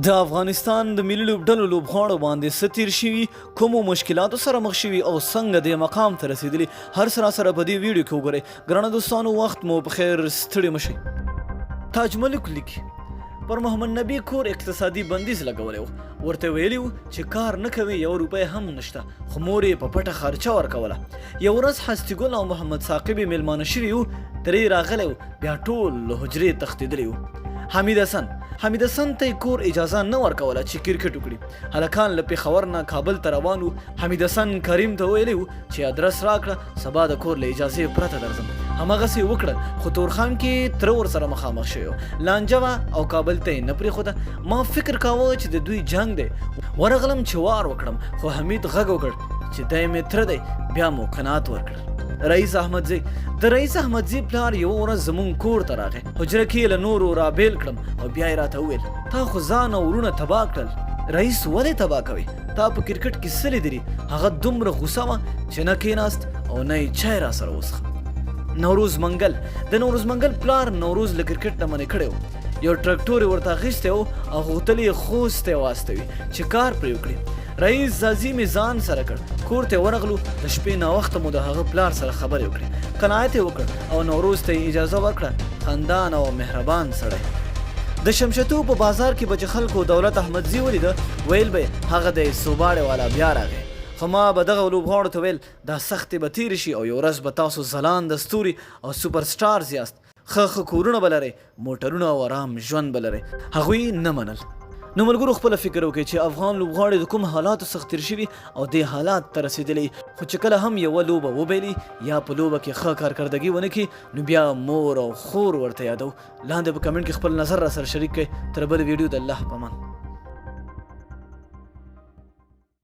د افغانستان د ملي لوبډلو لوبغاړو باندې څه تیر شوي، کومو مشکلاتو سره مخ شوي او څنګه دې مقام ته رسېدلي، هر څه راسره په دې ویډیو کې وګورئ. ګرانه دوستانو، وخت مو په خیر، ستړي مه شئ. تاج ملک لیکي پر محمد نبی کور اقتصادي بندیز لګولی و. ورته ویلي و چې کار نه کوي، 1 روپۍ هم نشته، خو مور یې په پټه خرچه ورکوله. یو ورځ هستي ګل او محمد ثاقب یې میلمانه شوي و، ترې راغلی و، بیا ټول له حجرې تښتېدلي و. حمید حسن ته یې کور اجازه نه ورکوله چې کرکټ وکړي. هلکان له پېښور نه کابل ته روان و. حمید حسن کریم ته ویلی و چې ادرس راکړه، سبا د کور له اجازې پرته درځم. هماغسې یې وکړل، خو تورخان کې تره ورسره مخامخ شوی و. لانجه وه او کابل ته یې نه پرېښوده. ما فکر کاوه چې د دوی جنګ دی. ورغلم چې وار وکړم، خو حمید غږ وکړ چې دی مې تره دی. بیا مو قناعت ورکړ. رئیس احمدزی پلار یو ورځ زمون کور ته راغی. حجره کې له نورو رابیل کړم او بیا یې راته وویل، تا خو ځان او وروڼه تباه کړل. رئیس ولې تباه کوي؟ تا په کرکټ کې څه لیدلي؟ هغه دومره غوسه وه چې نه کېناست او نه یې چای راسره وڅښه. د نوروز منګل پلار نوروز له کرکټ نه منې کړی و. یو ټرکټور یې ورته اخیستی و او غوښتل یې خوست ته واستوي چې کار پرې وکړي. رئیس ځاځي مې ځان سره کړ. کور ته ورغلو، د شپې ناوخته مو د هغه پلار سره خبرې وکړې. قناعت یې وکړ او نوروز ته یې اجازه ورکړه. خندان او مهربان سړی. د شمشتو په بازار کې به چې خلکو دولت احمدزي ولیده، ویل به یې هغه دی صوباړې والا بیا راغی. خو ما به دغه لوبغاړو ته ویل دا سختې به تېرې شي او یو ورځ به تاسو ځلانده ستوري او سوپر سټارز یاست. ښه کورونه به لرئ، موټرونه او آرام ژوند به لرئ. هغوی نه منل. نو ملګرو، خپله فکر وکړئ چې افغان لوبغاړي د کوم حالاتو څخه تېر شوي او دې حالات ته رسېدلي. خو چې کله هم یوه لوبه وبایلي یا په لوبه کې ښه کارکردګي ونه کړي، نو بیا مور او خور ورته یادو. لاندې په کمنټ کې خپل نظر را سره شریک کړئ. تر بل ویډیو د الله په امان.